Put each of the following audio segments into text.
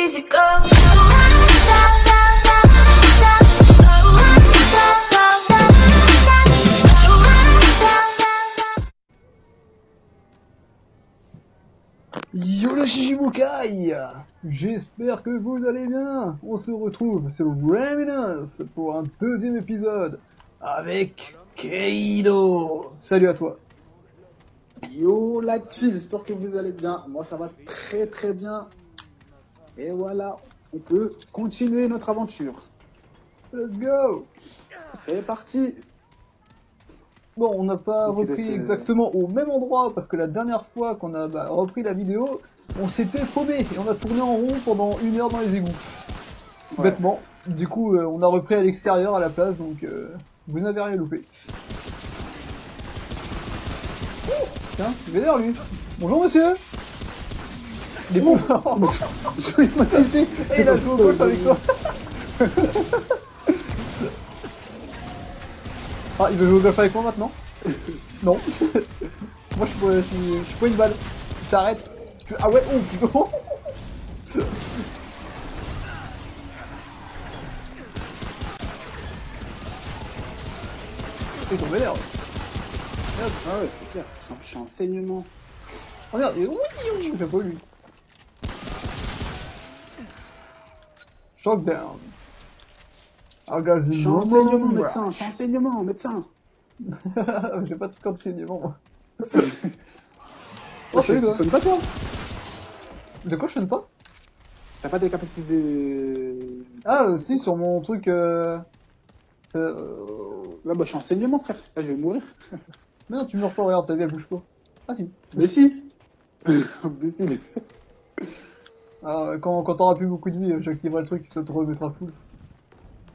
easy go. Yo le Shichibukai! J'espère que vous allez bien. On se retrouve sur Remnants pour un deuxième épisode avec Keido. Salut à toi. Yo la team, j'espère que vous allez bien. Moi ça va très très bien. Et voilà, on peut continuer notre aventure. Let's go! C'est parti. Bon, on n'a pas Donc, repris exactement au même endroit parce que la dernière fois qu'on a repris la vidéo, on s'était paumé et on a tourné en rond pendant 1 heure dans les égouts. Ouais. Bêtement. Du coup, on a repris à l'extérieur à la place, donc vous n'avez rien loupé. Tiens, il est derrière lui. Bonjour monsieur. Il est bon. Il m'a touché. Et il a joué au golf avec toi. Ah, il veut jouer au golf avec moi maintenant? Non. Moi je suis pas une balle. T'arrêtes. Ah ouais, oh putain. Ils sont vénères. Merde. Ah ouais, c'est clair. Je suis en saignement. Oh merde, oui, j'ai pas eu lui. Shockdown. Je suis en saignement, médecin. Je suis en saignement, médecin. J'ai pas de truc d'enseignement moi. Oh, salut, tu toi. sonnes pas toi? De quoi je sonne pas? T'as pas des capacités de... Ah si, sur mon truc Là bah je suis en saignement frère. Là je vais mourir. Mais non, tu meurs pas, regarde, ta vie elle bouge pas. Ah si. Mais si. Mais si. Ah, quand t'auras plus beaucoup de vie, j'activerai le truc, ça te remettra full.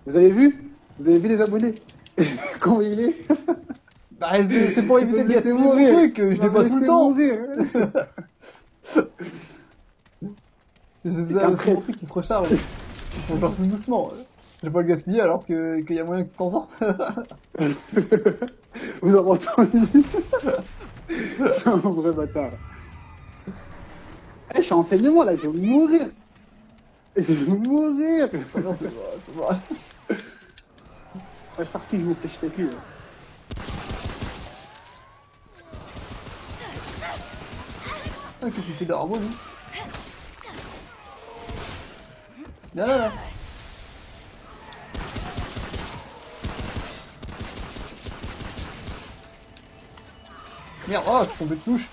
Vous avez vu? Vous avez vu les abonnés? Comment il est? Bah c'est pour éviter de gaspiller mon mourir. truc, je l'ai pas tout le temps. C'est mon truc qui se recharge. Ils se rechargent tout doucement. Je vais pas le gaspiller alors qu'il y a moyen que tu t'en sortes. Vous avez entendu? C'est un vrai bâtard. Eh, je suis en enseignement là, je vais mourir. Je vais mourir. Non, c'est vrai, c'est vrai. Je suis parti, je vous pêche les culs. Ah, qu'est-ce qu'il fait derrière moi, lui? Viens là, là. Merde, oh, je suis tombé de touche.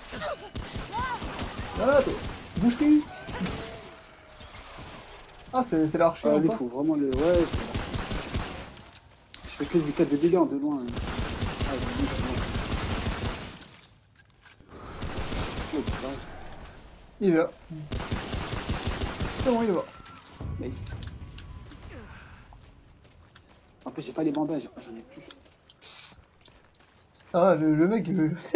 Viens là, toi. Bouge plus. Ah, c'est l'archer, Ah, ou lui, pas? faut vraiment le... Ouais, je fais que du 4 de dégâts de loin. Ah, Il est là. C'est bon, il est là. nice. En plus, j'ai pas les bandages, j'en ai plus. Ah, le mec,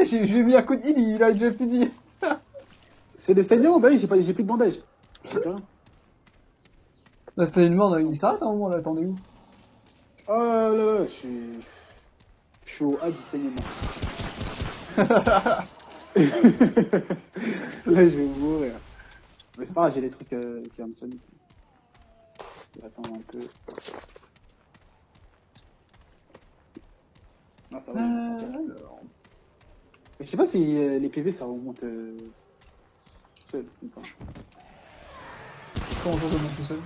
j'ai mis un coup de heal, il a déjà plus de vie. C'est des saignants? Bah oui, j'ai plus de bandages. Là, c'était une mort, il s'arrête à un moment, là, attendez où? Oh là là, je suis au A du saignement. Là, je vais mourir. Mais c'est pas grave, j'ai des trucs qui vont me soigner ici. Je vais attendre un peu. Non, ça va, je vais sortir. Alors... Je sais pas si les PV ça remonte seul ou pas. Comment ça remonte tout seul?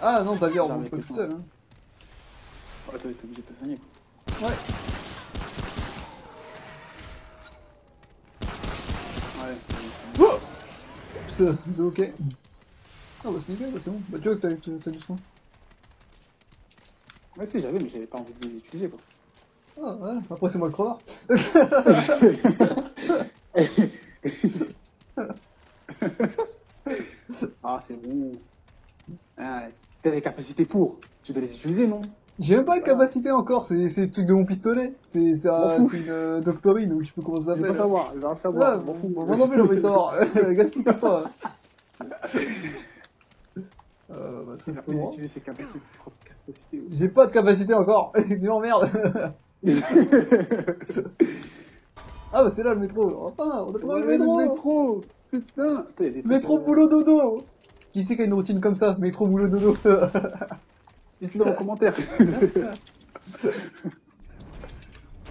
Ah non, ta vie remonte pas avec tout le seul. Hein. Oh, t'es obligé de te soigner quoi. Ouais. Ouais. Oh, c'est ok. Ah bah c'est nickel, bah, c'est bon. Bah tu vois que t'as du soin. Ouais, si j'avais, mais j'avais pas envie de les utiliser quoi. Ah ouais, après c'est moi le crevard. Ah, c'est bon. Ah, t'as des capacités pour. Tu dois les utiliser, non? J'ai même pas de capacité encore, c'est le truc de mon pistolet. C'est M'en fous. une doctorine ou je sais pas comment ça Je veux s'appelle. pas savoir, je veux pas savoir. Ouais, moi non plus j'ai envie de savoir. Gaspille tes soins. Bah Il c'est a tout pas droit. utilisé ses capacités. J'ai pas de capacité encore. Tu m'emmerdes. Ah bah c'est là le métro. Enfin, on a trouvé le métro. Métro. Putain. Métro boulot dodo. Qui c'est qui a une routine comme ça? Métro, boulot, dodo. Dites-le en commentaire.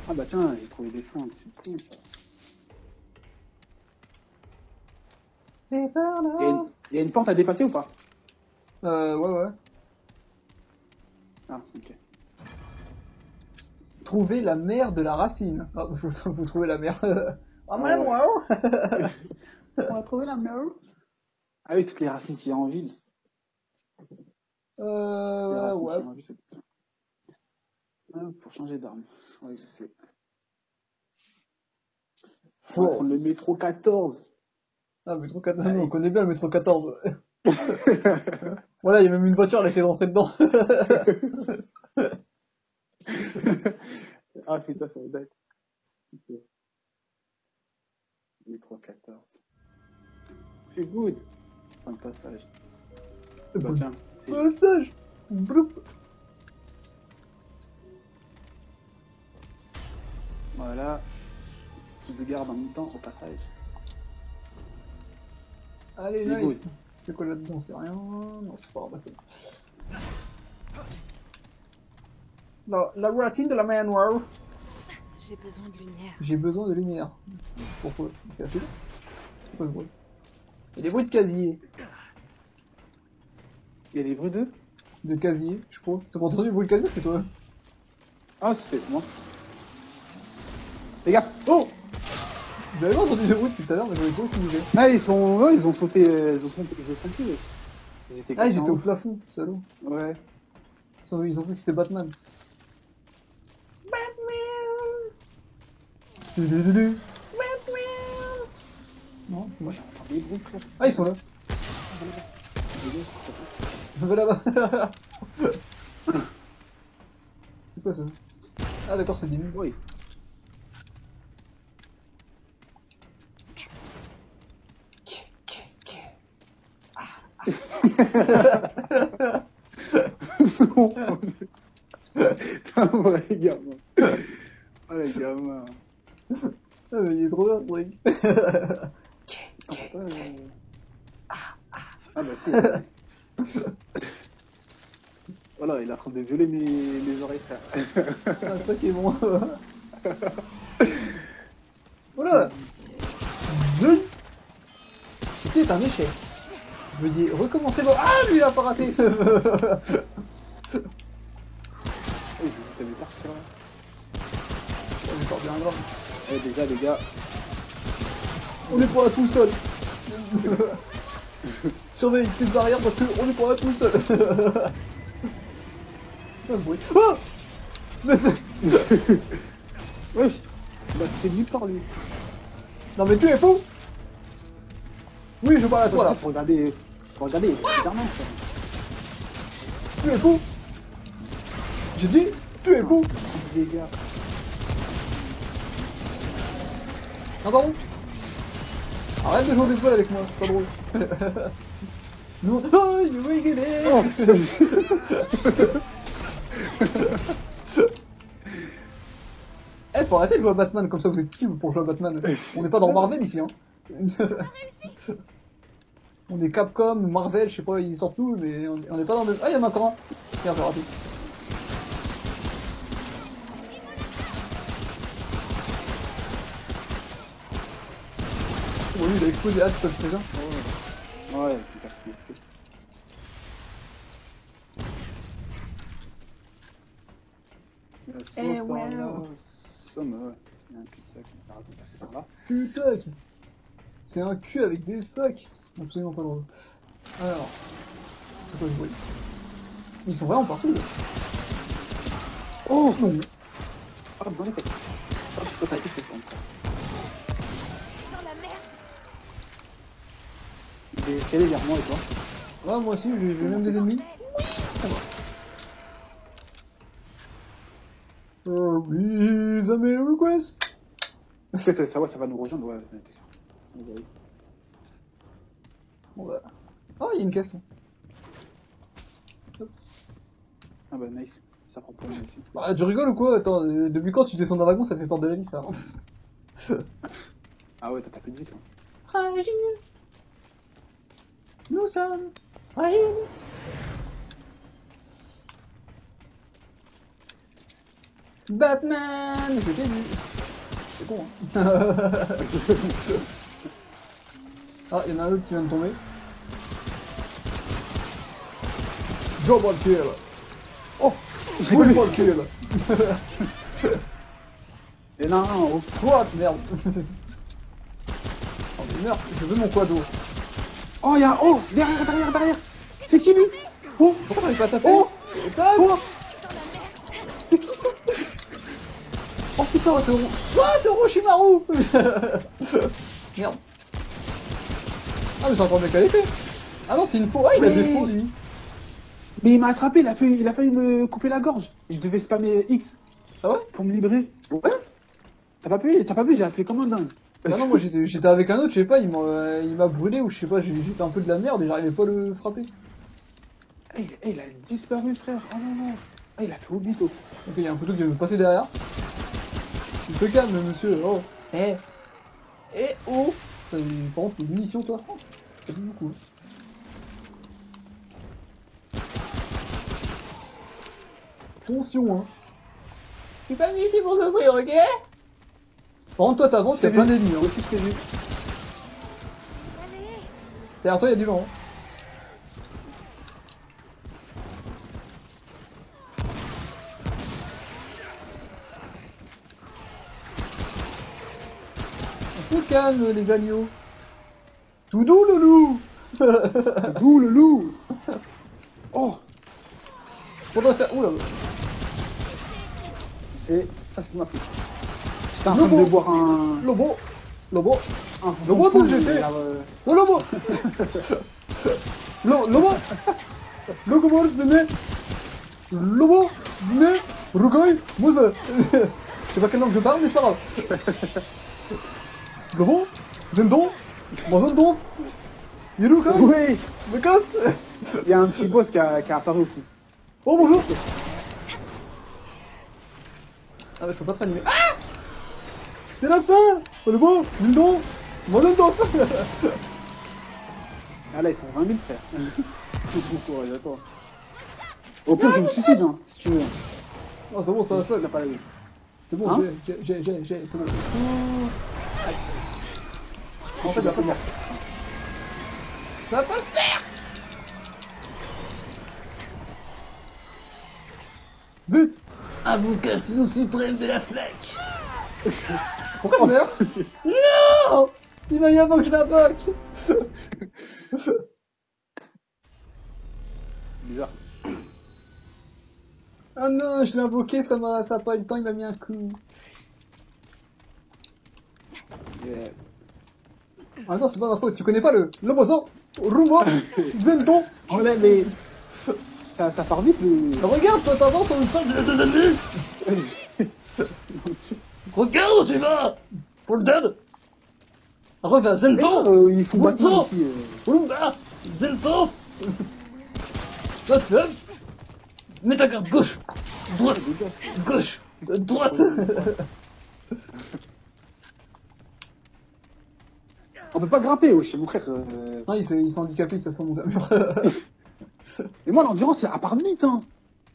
Ah bah tiens, j'ai trouvé des soins, c'est cool ça. Il y a une porte à dépasser ou pas? Ouais. Ah, ok. Trouver la mère de la racine. Ah, vous trouvez la mère. Ah, Ouais. wow. On a trouvé la mère. Ah oui, toutes les racines qu'il y a en ville. Les racines Ouais. qu'il y a en ville, c'est ça. Ah, pour changer d'arme. Ouais, je sais. On va prendre le métro 14. Ah, métro 14, on connaît bien le métro 14. Voilà, il y a même une voiture, elle essaie d'entrer dedans. Ah putain, ça va date. Ok. Métro 14. C'est good. Un passage. Bah tiens, c'est Passage. Bloup. voilà. Petite sauvegarde en même temps au passage. Allez, C'est nice. good. C'est quoi là-dedans? C'est rien. Non, c'est pas grave, c'est bon. La racine de la main noire. J'ai besoin de lumière. J'ai besoin de lumière. Pourquoi? C'est assez long. C'est quoi ce bruit? Il y a des bruits de casier. Il y a des bruits De casier, je crois. T'as pas entendu le bruit de casier? C'est toi. Ah, c'était moi. Les gars, Oh! J'avais pas entendu des bruits depuis tout à l'heure, mais j'avais pas ce qu'ils disaient. ah, ils ont sauté, ils ont sauté, wesh. Ils étaient Ah, ils cassés en étaient au haut. plafond, salaud. Ouais. Ils ont cru que c'était Batman. Batman! Non, c'est moi. J'entends des bruits, frère. Ah, ils sont là. Va là-bas. C'est quoi ça? Ah, d'accord, c'est des nuls. Oui. T'es un vrai gamin. Oh, les gamins. Ah, mais il est trop bien ce truc. Ah, bah si. Voilà, il est en train de violer mes oreilles, frère. Ah, ça qui est bon. Voilà. Deux. C'est un échec. Je me dis, recommencez bon. Ah, lui il a pas raté. Oh, ils ont partir là. On est pas bien grave. Eh, déjà, les gars. On est pas là tout seul. Surveille tes arrières parce que on est pas là tout seul. C'est quoi ce bruit? Oh. Wesh, bah c'était nulle part lui. Non mais tu es fou. Oui, je parle à toi là. Faut regarder, Spider-Man, frère. Tu es fou. J'ai dit, tu es fou. Les gars. Ah pardon. Arrête de jouer au baseball avec moi, c'est pas drôle. Non. Oh, you wicked it. Oh. Eh, faut arrêter de jouer à Batman, comme ça vous êtes qui pour jouer à Batman? On n'est pas dans Marvel ici, hein. On est Capcom, Marvel, je sais pas, ils sortent tout, mais on n'est pas dans le... Ah, il y en a encore un. Regarde, j'ai raté. Oh, lui, il a explosé. Ah, c'est toi qui fais ça? Ouais, putain, c'était fait. Eh, ouais. Somme, ouais. Il y a un cul-de-sac, on va arrêter de passer ça là. Cul-sac. C'est un cul avec des sacs. Absolument pas drôle. Alors, c'est quoi le bruit? Ils sont vraiment partout. Là. Oh Non. Ah, bon, d'accord. Ah, tu peux taper cette forme, ça. Dans la merde. J'ai escalé vers moi et toi. Ah, moi aussi, j'ai même des ennemis. Ça va. Please, I made a request. Peut-être ça, ouais, ça va nous rejoindre, ouais, t'es sûr. Ouais. Bon bah... Ah, il y a une caisse là. Hop. Ah bah nice, ça prend pas mal ici. Bah, tu rigoles ou quoi? Attends, depuis quand tu descends d'un wagon, ça te fait peur de la vie, frère. Ah ouais, t'as tapé de vite, hein. Fragile. Nous sommes Régine. Batman. Je t'ai vu. C'est con, hein. Ah, il y en a un autre qui vient de tomber. Double kill. Oh, triple kill. Et non, non, Quad, merde. Oh mais merde, je veux mon quado. oh, y'a, oh, derrière, derrière, derrière. C'est qui lui? Oh, Pourquoi t'arrives pas à taper? oh, Tape. oh, Oh putain, c'est Oro... Ah, c'est Orochimaru. Merde. Ah mais c'est encore mieux qu'à l'épée. Ah non, c'est une faux. Ah, il a des faux, lui. mais il m'a attrapé, il a failli me couper la gorge. Je devais spammer X Ah ouais? pour me libérer. Ouais. T'as pas vu, j'ai appelé comme un dingue. Ah non, moi j'étais avec un autre, je sais pas, il m'a brûlé ou je sais pas, j'ai fait un peu de la merde et j'arrivais pas à le frapper. Il a disparu, frère. Oh non, non. Ah, il a fait obito. Ok, il y a un couteau qui vient me passer derrière. Tu te calmes, monsieur. Oh. Eh. Eh oh. Par contre, les munitions, toi, France, ça fait beaucoup. Attention, hein. Je suis pas venu ici pour s'ouvrir, ok? Par contre, toi, t'avances, il y a plein d'ennemis. Hein. Aussi, je t'ai vu. Allez. Derrière toi, il y a du gens. Hein. On se calme, les agneaux. Tout doux, le loup. D'où le loup? Oh, Faudrait faire... Oula. ça c'est de ma faute. J'étais en train de boire un... Lobo. Lobo. un Lobo fond, de GT. là, Oh, Lobo. Lobo. Lobo, Zné. Lobo, Zné. Rugoy, Mousse. Je sais pas quelle langue je parle, mais c'est pas grave. Lobo, Zendon, Mazendon, Yiruka, Oui, me casse. il y a un petit boss qui a apparu aussi. Oh bonjour. Ah bah je peux pas te ranimer. Ah, c'est la fin. Oh, Lobo, Zendon, Mazendon. Ah là, ils sont 20 000 frères. Bon courage à toi. Au pire, je me suicide, hein, si tu veux. Oh c'est bon, ça va, ça Il a pas la vie. c'est bon, Hein j'ai, c'est bon. Aïe. En fait, il va pas le faire. Ça va pas le faire. But. Invocation suprême de la flaque. Pourquoi je meurs? Non. Il va y avoir que je l'invoque. Bizarre. Ah non, je l'ai invoqué, ça a pas eu le temps, il m'a mis un coup. Yes. En même temps, c'est pas ma faute, tu connais pas le Lobozo, Rumbo, Zenton. Oh là, mais... Ça part vite, le... Regarde, toi t'avances en même temps que les ennemis. Regarde où tu vas. Pour le dead. Reviens, Zenton. ils font Batman Zenton. aussi. Rumba, Zenton. L'autre club. Mets ta garde gauche, droite, gauche, droite. On peut pas grimper, chez mon frère. Non, il s'est handicapé, il s'est fait monter un mur. Et moi, l'endurance, c'est à part vite, hein.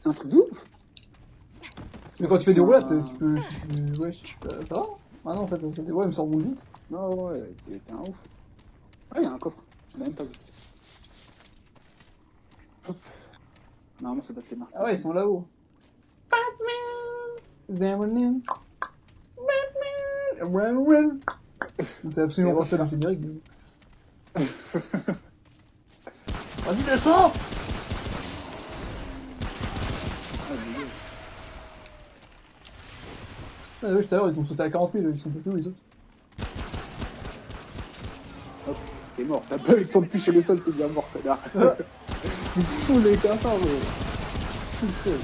C'est un truc de ouf. Mais quand tu fais des roulades, tu peux... Ouais, ça va. Ah non, en fait, ouais, mais ça remonte vite. Non, ouais, t'es un ouf. Ah, il y a un coffre. Je l'ai même pas vu. Hop. Normalement, ça doit être les marques. Ah ouais, ils sont là-haut. Batman. Batman. C'est absolument pas ça le générique. Vas-y, descends. Ah ouais, tout à l'heure, ils ont sauté à 40 000, ils sont passés où les autres? Hop, t'es mort. T'as pas eu le temps de toucher le sol, t'es bien mort, connard. Il fout les cafards, Fous le sol.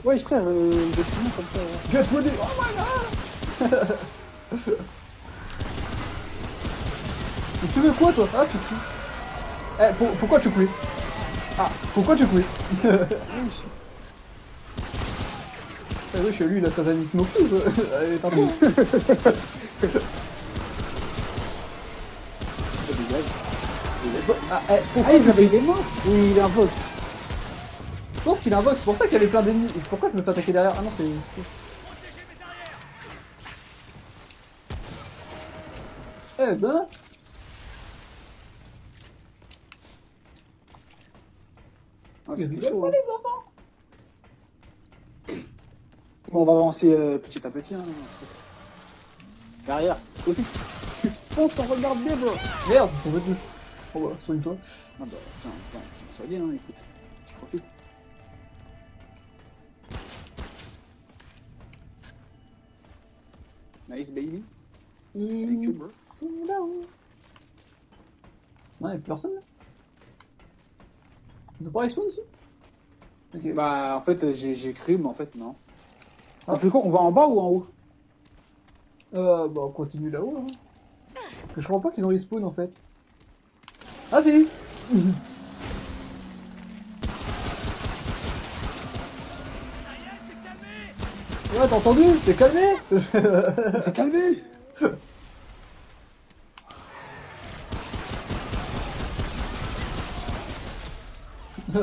Ouais, frère, je vais finir comme ça. Ouais. Get ready! Oh my god! Mais tu veux quoi toi? Ah, tu cries. Eh, pourquoi tu cries? Ah, pourquoi tu cries? Ah oui, chez lui, il a satanisme au cul, quoi. Allez, t'entends? Ah, Ah, il est mort. Oui, il invoque. Je pense qu'il invoque, c'est pour ça qu'il y avait plein d'ennemis. Et pourquoi je me fais attaquer derrière? Ah non, c'est... Eh ben... Ah, Il c'était rigole chaud, pas, hein. les enfants. Bon, on va avancer petit à petit. Hein. Derrière, aussi. Tu fonces sans regarder, bro. Merde, on va te toucher. Oh bah, soigne-toi. Ah bah, tiens, sois bien, hein, écoute. Tu profites. Nice, baby. Thank you, bro. Non, y'a plus personne là. Ils ont pas respawn ici? Ok. Bah, en fait, j'ai cru, mais en fait, non. Ah. On fait quoi? On va en bas ou en haut? Bah on continue là-haut. Hein. Parce que je crois pas qu'ils ont respawn en fait. Ah si. Ouais, t'as entendu? T'es calmé? T'es calmé.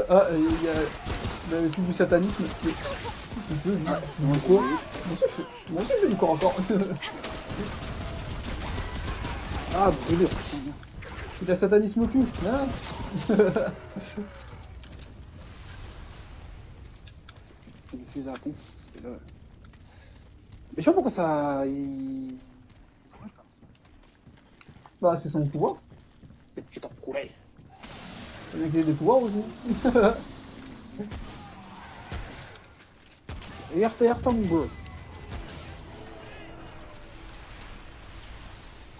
Ah, il y a le truc du satanisme. Tu peux, Ah, c'est mon quoi? Moi aussi je fais du corps encore. Ah, brûlure. Il a satanisme au cul. Hein. Il me fuse à la pompe. Parce que là... Mais je sais pas pourquoi ça... Il... Ouais, comme ça. Bah c'est son pouvoir. C'est putain de coulé. Il y a des pouvoirs aussi. RTR Tank, bro.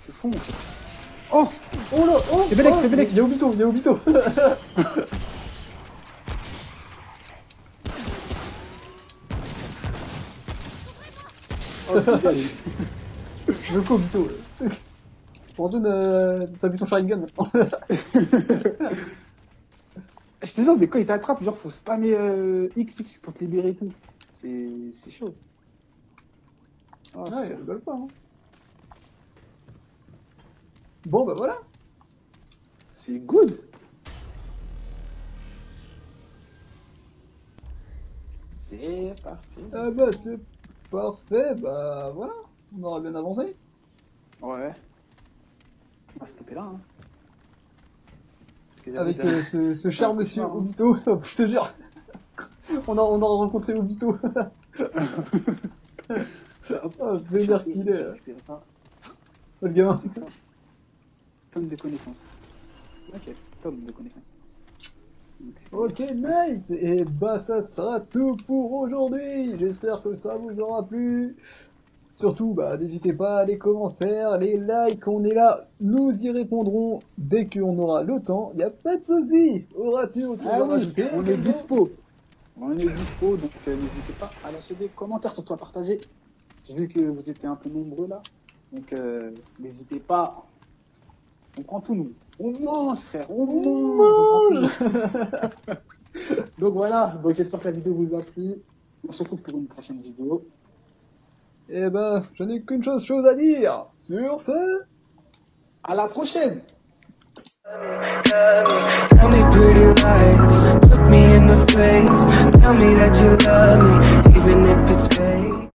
Tu fonces. Oh. Oh là, oh, C'est Belek, oh, c'est Belek. il y a Obito, il y a Obito. Oh, dégage. Je veux quoi, Obito? Antoine, t'as vu ton Sharingan maintenant. Je te jure, mais quand il t'attrape, genre, faut spammer XX pour te libérer et tout. C'est chaud. Oh, Ah, il rigole pas, hein. Bon, bah voilà. c'est good. C'est parti. Ah bah c'est parfait, bah voilà. On aura bien avancé. Ouais. On va stopper là, hein. Parce que Avec ce cher monsieur marrant. Obito, je te jure. On a rencontré Obito. Ah, vénère qu'il est. Récupérer ça. Oh, le gamin. C'est que ça. Tome de connaissances. Ok, tome de connaissances. Donc, c'est Ok, nice. Et bah ça sera tout pour aujourd'hui. J'espère que ça vous aura plu. Surtout, bah n'hésitez pas, les commentaires, les likes, on est là. Nous y répondrons dès qu'on aura le temps. Y a pas de souci. Auras-tu autre chose Ah à oui, rajouter? on est dispo. On est dispo, donc n'hésitez pas à lâcher des commentaires, surtout à partager. J'ai vu que vous étiez un peu nombreux là. Donc n'hésitez pas. On prend tout nous. On mange, frère. On mange. Donc voilà. Donc j'espère que la vidéo vous a plu. On se retrouve pour une prochaine vidéo. Eh ben, je n'ai qu'une chose à dire. Sur ce... À la prochaine. Tell me pretty lies, look me in the face. Tell me that you love me, even if it's fake.